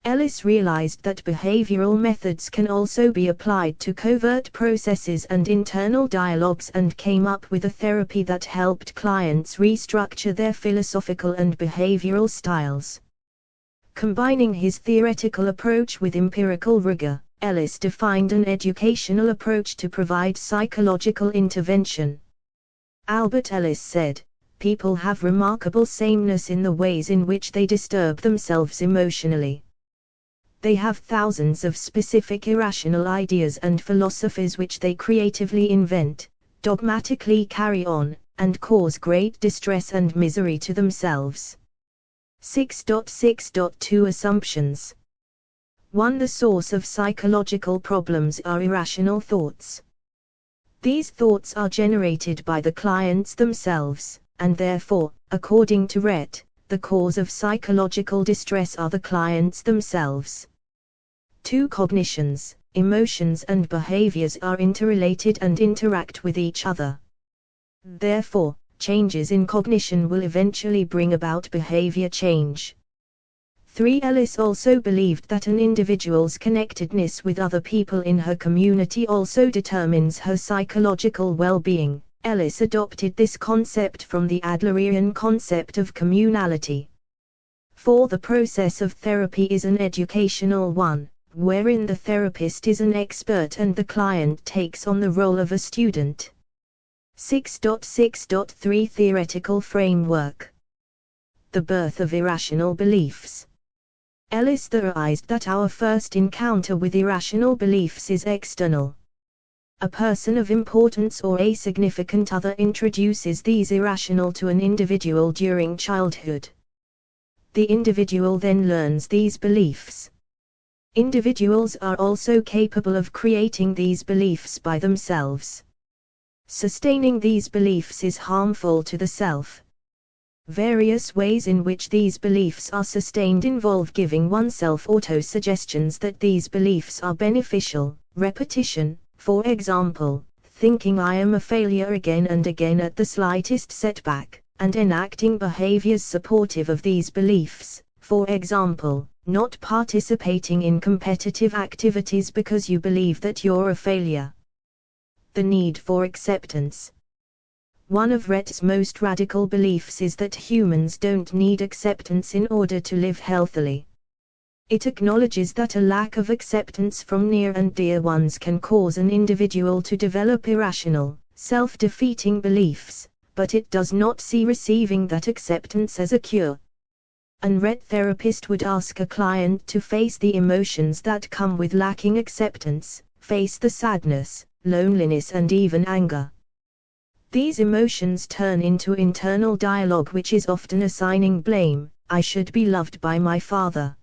Speaker 1: Ellis realized that behavioral methods can also be applied to covert processes and internal dialogues, and came up with a therapy that helped clients restructure their philosophical and behavioral styles. Combining his theoretical approach with empirical rigor, Ellis defined an educational approach to provide psychological intervention. Albert Ellis said, "People have remarkable sameness in the ways in which they disturb themselves emotionally. They have thousands of specific irrational ideas and philosophies which they creatively invent, dogmatically carry on, and cause great distress and misery to themselves." 6.6.2 Assumptions. 1. The source of psychological problems are irrational thoughts. These thoughts are generated by the clients themselves, and therefore, according to Rett, the cause of psychological distress are the clients themselves. 2. Cognitions, emotions and behaviors are interrelated and interact with each other. Therefore, changes in cognition will eventually bring about behavior change. 3. Ellis also believed that an individual's connectedness with other people in her community also determines her psychological well-being. Ellis adopted this concept from the Adlerian concept of communality. 4. The process of therapy is an educational one, wherein the therapist is an expert and the client takes on the role of a student. 6.6.3 Theoretical framework. The birth of irrational beliefs. Ellis theorized that our first encounter with irrational beliefs is external. A person of importance or a significant other introduces these irrational to an individual during childhood. The individual then learns these beliefs. Individuals are also capable of creating these beliefs by themselves. Sustaining these beliefs is harmful to the self. Various ways in which these beliefs are sustained involve giving oneself auto-suggestions that these beliefs are beneficial. Repetition, for example, thinking I am a failure again and again at the slightest setback, and enacting behaviors supportive of these beliefs, for example, not participating in competitive activities because you believe that you're a failure. The need for acceptance. One of Rhett's most radical beliefs is that humans don't need acceptance in order to live healthily. It acknowledges that a lack of acceptance from near and dear ones can cause an individual to develop irrational, self-defeating beliefs, but it does not see receiving that acceptance as a cure. An Rett therapist would ask a client to face the emotions that come with lacking acceptance, face the sadness, loneliness and even anger. These emotions turn into internal dialogue which is often assigning blame. I should be loved by my father.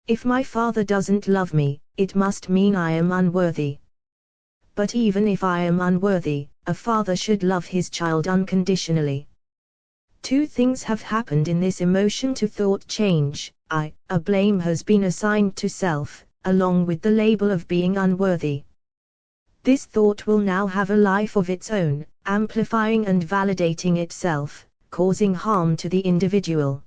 Speaker 1: If my father doesn't love me, it must mean I am unworthy. But even if I am unworthy, a father should love his child unconditionally. Two things have happened in this emotion to thought change. A blame has been assigned to self, along with the label of being unworthy. This thought will now have a life of its own, amplifying and validating itself, causing harm to the individual.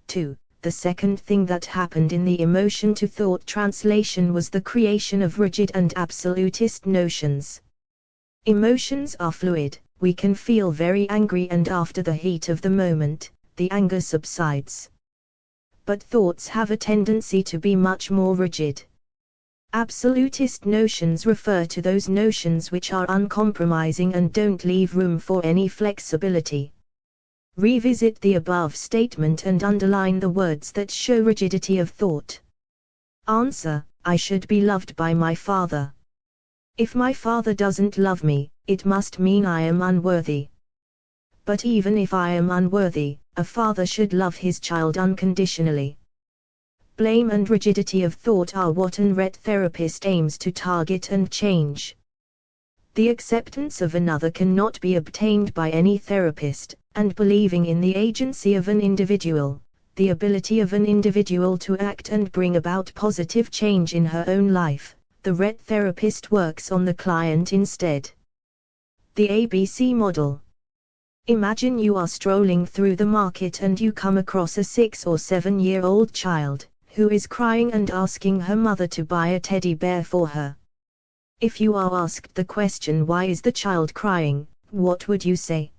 Speaker 1: 2. The second thing that happened in the emotion to thought translation was the creation of rigid and absolutist notions. Emotions are fluid. We can feel very angry and after the heat of the moment, the anger subsides. But thoughts have a tendency to be much more rigid. Absolutist notions refer to those notions which are uncompromising and don't leave room for any flexibility. Revisit the above statement and underline the words that show rigidity of thought. Answer: I should be loved by my father. If my father doesn't love me, it must mean I am unworthy. But even if I am unworthy, a father should love his child unconditionally. Blame and rigidity of thought are what an Rett therapist aims to target and change. The acceptance of another cannot be obtained by any therapist, and believing in the agency of an individual, the ability of an individual to act and bring about positive change in her own life, the Rett therapist works on the client instead. The ABC model. Imagine you are strolling through the market and you come across a 6 or 7-year-old child, who is crying and asking her mother to buy a teddy bear for her. If you are asked the question, why is the child crying, what would you say?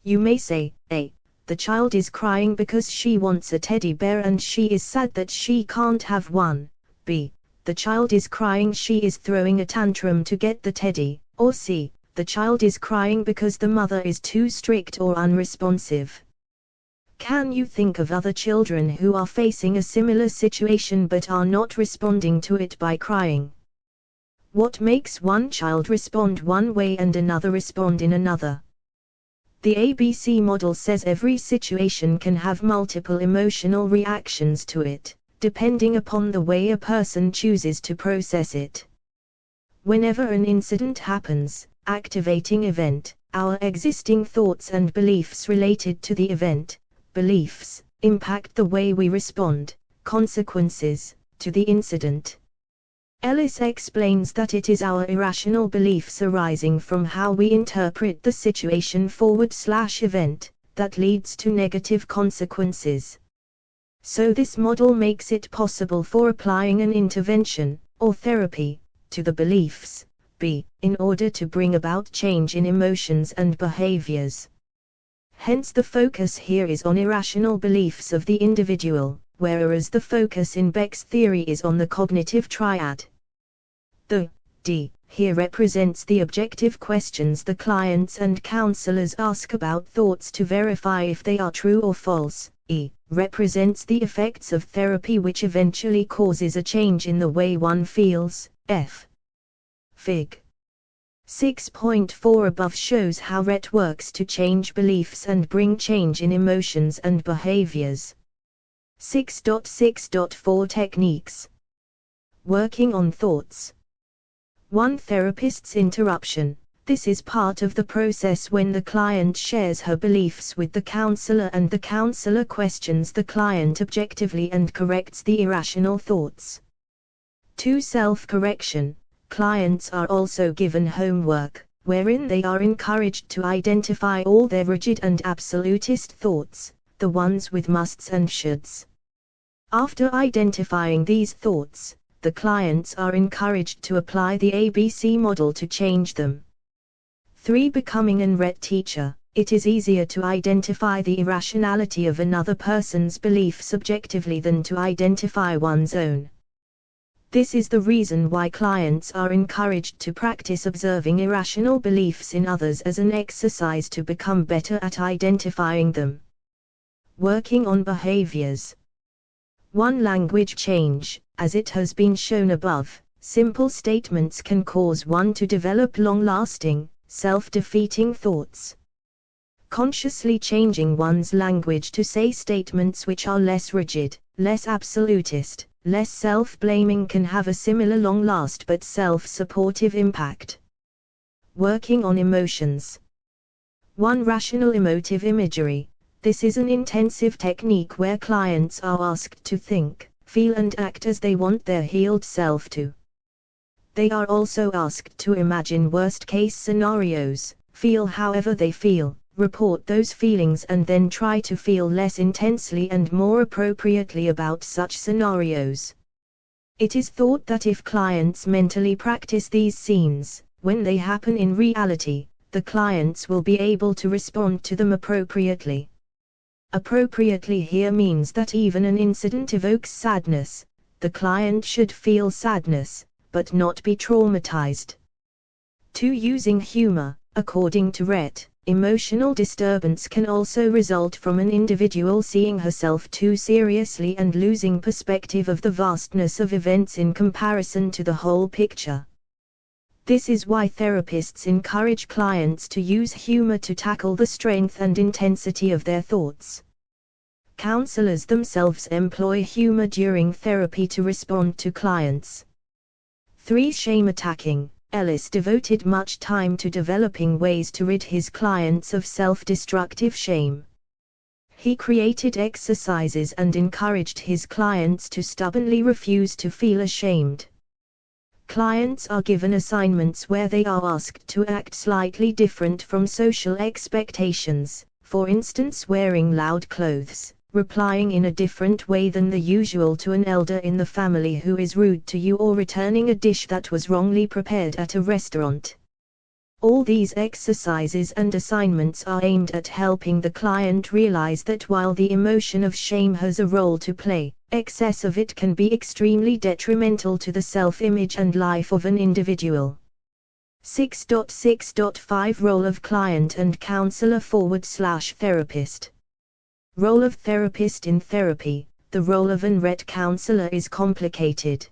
Speaker 1: You may say, A. The child is crying because she wants a teddy bear and she is sad that she can't have one. B. The child is crying, she is throwing a tantrum to get the teddy. Or C. The child is crying because the mother is too strict or unresponsive. Can you think of other children who are facing a similar situation but are not responding to it by crying? What makes one child respond one way and another respond in another? The ABC model says every situation can have multiple emotional reactions to it, depending upon the way a person chooses to process it. Whenever an incident happens, activating event, our existing thoughts and beliefs related to the event, beliefs, impact the way we respond, consequences, to the incident. Ellis explains that it is our irrational beliefs arising from how we interpret the situation/event, that leads to negative consequences. So this model makes it possible for applying an intervention, or therapy, to the beliefs, B, in order to bring about change in emotions and behaviors. Hence the focus here is on irrational beliefs of the individual, whereas the focus in Beck's theory is on the cognitive triad. The D here represents the objective questions the clients and counselors ask about thoughts to verify if they are true or false. E represents the effects of therapy which eventually causes a change in the way one feels. F. Fig. 6.4 above shows how Rett works to change beliefs and bring change in emotions and behaviors. 6.6.4 Techniques. Working on thoughts. 1. Therapist's interruption. This is part of the process when the client shares her beliefs with the counselor and the counselor questions the client objectively and corrects the irrational thoughts. 2. Self-correction. Clients are also given homework, wherein they are encouraged to identify all their rigid and absolutist thoughts, the ones with musts and shoulds. After identifying these thoughts, the clients are encouraged to apply the ABC model to change them. 3. Becoming an RET teacher. It is easier to identify the irrationality of another person's belief subjectively than to identify one's own. This is the reason why clients are encouraged to practice observing irrational beliefs in others as an exercise to become better at identifying them. Working on behaviors. 1. Language change. As it has been shown above, simple statements can cause one to develop long-lasting, self-defeating thoughts. Consciously changing one's language to say statements which are less rigid, less absolutist, less self-blaming can have a similar long-last but self-supportive impact. Working on emotions. 1. Rational emotive imagery. This is an intensive technique where clients are asked to think, feel and act as they want their healed self to. They are also asked to imagine worst-case scenarios, feel however they feel, report those feelings and then try to feel less intensely and more appropriately about such scenarios. It is thought that if clients mentally practice these scenes, when they happen in reality, the clients will be able to respond to them appropriately. Appropriately here means that even an incident evokes sadness, the client should feel sadness, but not be traumatized. 2. Using humor. According to RET, emotional disturbance can also result from an individual seeing herself too seriously and losing perspective of the vastness of events in comparison to the whole picture. This is why therapists encourage clients to use humor to tackle the strength and intensity of their thoughts. Counselors themselves employ humor during therapy to respond to clients. 3. Shame attacking. Ellis devoted much time to developing ways to rid his clients of self-destructive shame. He created exercises and encouraged his clients to stubbornly refuse to feel ashamed. Clients are given assignments where they are asked to act slightly different from social expectations, for instance wearing loud clothes, replying in a different way than the usual to an elder in the family who is rude to you, or returning a dish that was wrongly prepared at a restaurant. All these exercises and assignments are aimed at helping the client realize that while the emotion of shame has a role to play, excess of it can be extremely detrimental to the self-image and life of an individual. 6.6.5 Role of client and counselor / therapist. Role of therapist in therapy. The role of an RET counselor is complicated.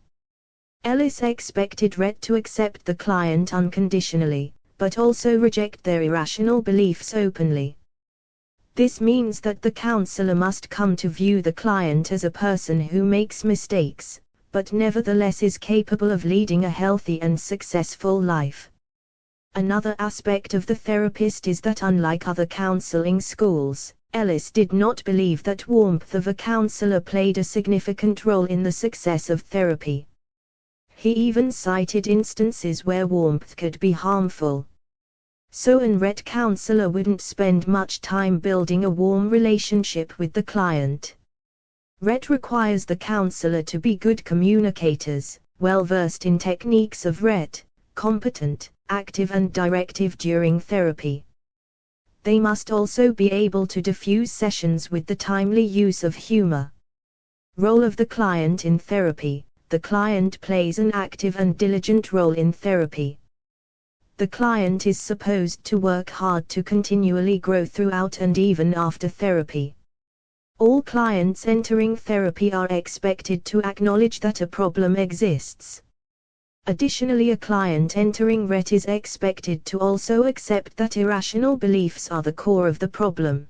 Speaker 1: Ellis expected RET to accept the client unconditionally, but also reject their irrational beliefs openly. This means that the counselor must come to view the client as a person who makes mistakes, but nevertheless is capable of leading a healthy and successful life. Another aspect of the therapist is that unlike other counseling schools, Ellis did not believe that warmth of a counselor played a significant role in the success of therapy. He even cited instances where warmth could be harmful. So an RET counselor wouldn't spend much time building a warm relationship with the client. RET requires the counselor to be good communicators, well versed in techniques of RET, competent, active and directive during therapy. They must also be able to diffuse sessions with the timely use of humor. Role of the client in therapy. The client plays an active and diligent role in therapy. The client is supposed to work hard to continually grow throughout and even after therapy. All clients entering therapy are expected to acknowledge that a problem exists. Additionally, a client entering RET is expected to also accept that irrational beliefs are the core of the problem.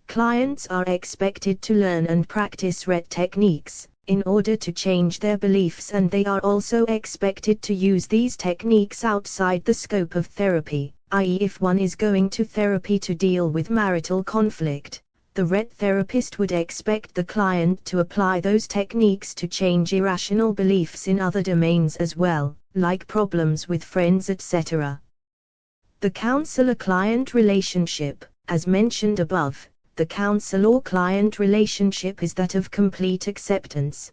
Speaker 1: Clients are expected to learn and practice RET techniques, in order to change their beliefs, and they are also expected to use these techniques outside the scope of therapy, i.e., if one is going to therapy to deal with marital conflict, the RET therapist would expect the client to apply those techniques to change irrational beliefs in other domains as well, like problems with friends, etc. The counselor-client relationship, as mentioned above, the counselor-client relationship is that of complete acceptance.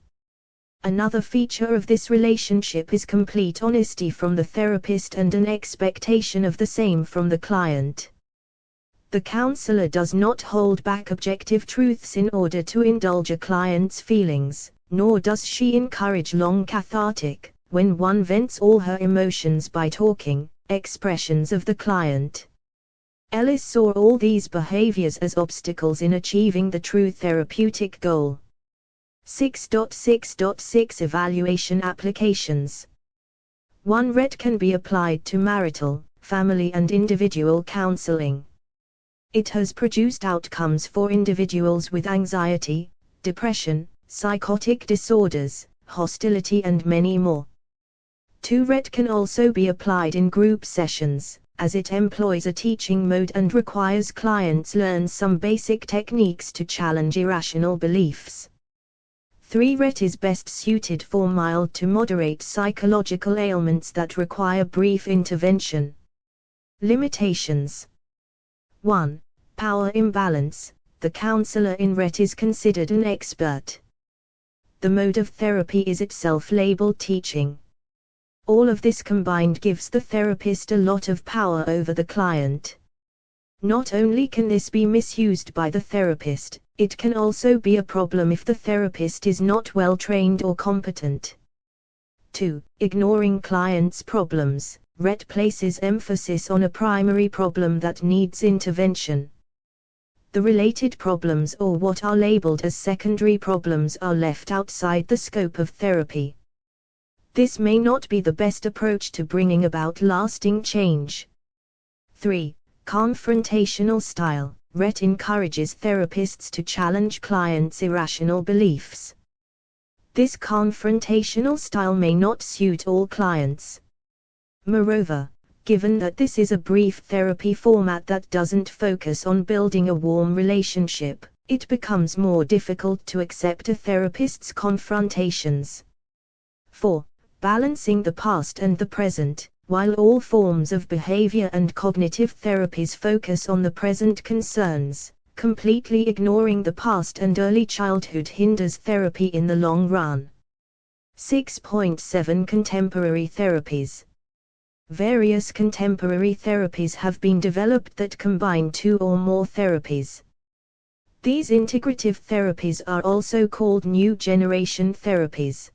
Speaker 1: Another feature of this relationship is complete honesty from the therapist and an expectation of the same from the client. The counselor does not hold back objective truths in order to indulge a client's feelings, nor does she encourage long cathartic, when one vents all her emotions by talking, expressions of the client. Ellis saw all these behaviors as obstacles in achieving the true therapeutic goal. 6.6.6 Evaluation applications. 1. RET can be applied to marital, family and individual counseling. It has produced outcomes for individuals with anxiety, depression, psychotic disorders, hostility and many more. 2. RET can also be applied in group sessions, as it employs a teaching mode and requires clients learn some basic techniques to challenge irrational beliefs. 3. RET is best suited for mild to moderate psychological ailments that require brief intervention. Limitations. 1. Power imbalance. The counselor in RET is considered an expert. The mode of therapy is itself labeled teaching. All of this combined gives the therapist a lot of power over the client. Not only can this be misused by the therapist, it can also be a problem if the therapist is not well trained or competent. 2. Ignoring clients' problems. RET places emphasis on a primary problem that needs intervention. The related problems, or what are labeled as secondary problems, are left outside the scope of therapy. This may not be the best approach to bringing about lasting change. 3. Confrontational style. RET encourages therapists to challenge clients' irrational beliefs. This confrontational style may not suit all clients. Moreover, given that this is a brief therapy format that doesn't focus on building a warm relationship, it becomes more difficult to accept a therapist's confrontations. 4. Balancing the past and the present. While all forms of behavior and cognitive therapies focus on the present concerns, completely ignoring the past and early childhood hinders therapy in the long run. 6.7 Contemporary therapies. Various contemporary therapies have been developed that combine two or more therapies. These integrative therapies are also called new generation therapies.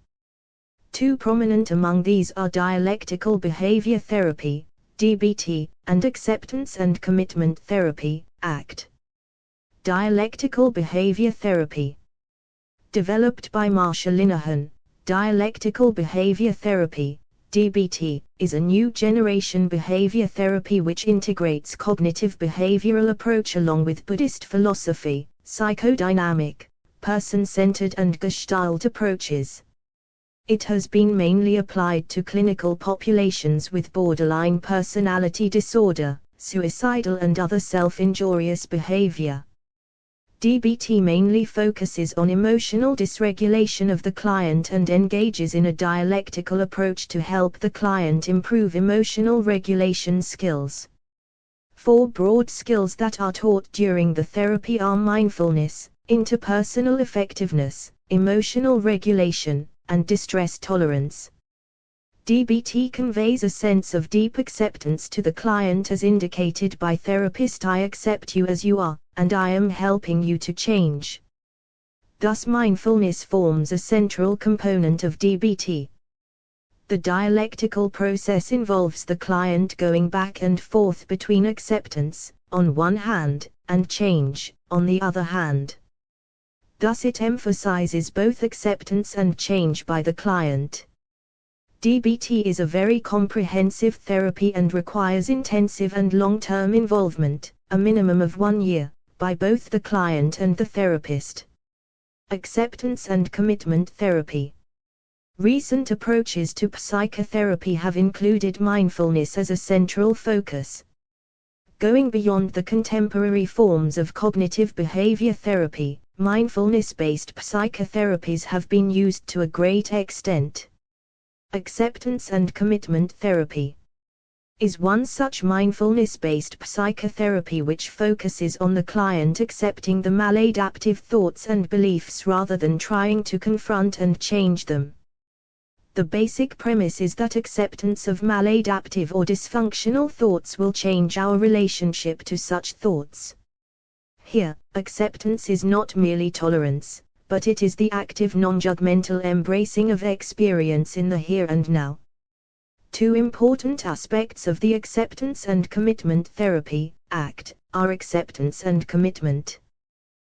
Speaker 1: Two prominent among these are dialectical behavior therapy, DBT, and acceptance and commitment therapy, ACT. Dialectical behavior therapy. Developed by Marsha Linehan, dialectical behavior therapy, DBT, is a new generation behavior therapy which integrates cognitive behavioral approach along with Buddhist philosophy, psychodynamic, person-centered and Gestalt approaches. It has been mainly applied to clinical populations with borderline personality disorder, suicidal and other self-injurious behavior. DBT mainly focuses on emotional dysregulation of the client and engages in a dialectical approach to help the client improve emotional regulation skills. 4 broad skills that are taught during the therapy are mindfulness, interpersonal effectiveness, emotional regulation, and distress tolerance. DBT conveys a sense of deep acceptance to the client as indicated by therapist: I accept you as you are, and I am helping you to change. Thus mindfulness forms a central component of DBT. The dialectical process involves the client going back and forth between acceptance, on one hand, and change, on the other hand. Thus it emphasizes both acceptance and change by the client. DBT is a very comprehensive therapy and requires intensive and long-term involvement, a minimum of 1 year, by both the client and the therapist. Acceptance and commitment therapy. Recent approaches to psychotherapy have included mindfulness as a central focus. Going beyond the contemporary forms of cognitive behavior therapy, mindfulness-based psychotherapies have been used to a great extent. Acceptance and commitment therapy is one such mindfulness-based psychotherapy which focuses on the client accepting the maladaptive thoughts and beliefs rather than trying to confront and change them. The basic premise is that acceptance of maladaptive or dysfunctional thoughts will change our relationship to such thoughts. Here, acceptance is not merely tolerance, but it is the active non-judgmental embracing of experience in the here and now. Two important aspects of the acceptance and commitment therapy, ACT, are acceptance and commitment.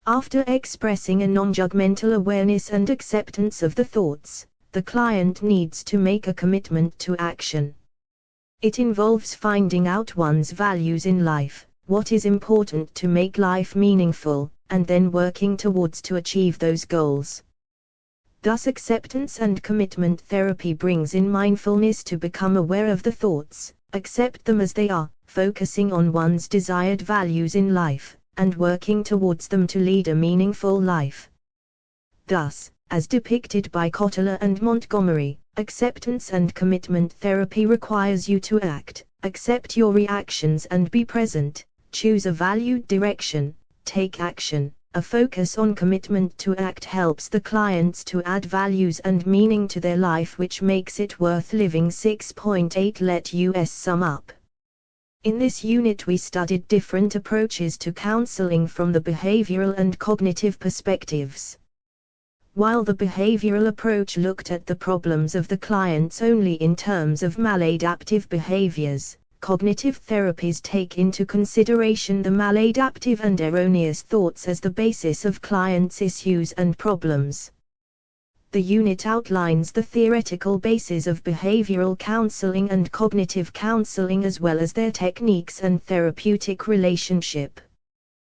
Speaker 1: After expressing a non-judgmental awareness and acceptance of the thoughts, the client needs to make a commitment to action. It involves finding out one's values in life, what is important to make life meaningful, and then working towards to achieve those goals. Thus acceptance and commitment therapy brings in mindfulness to become aware of the thoughts, accept them as they are, focusing on one's desired values in life, and working towards them to lead a meaningful life. Thus, as depicted by Kotler and Montgomery, acceptance and commitment therapy requires you to act, accept your reactions and be present, choose a valued direction, take action. A focus on commitment to act helps the clients to add values and meaning to their life, which makes it worth living. 6.8 Let us sum up. In this unit we studied different approaches to counseling from the behavioral and cognitive perspectives. While the behavioral approach looked at the problems of the clients only in terms of maladaptive behaviors, cognitive therapies take into consideration the maladaptive and erroneous thoughts as the basis of clients' issues and problems. The unit outlines the theoretical basis of behavioral counseling and cognitive counseling as well as their techniques and therapeutic relationship.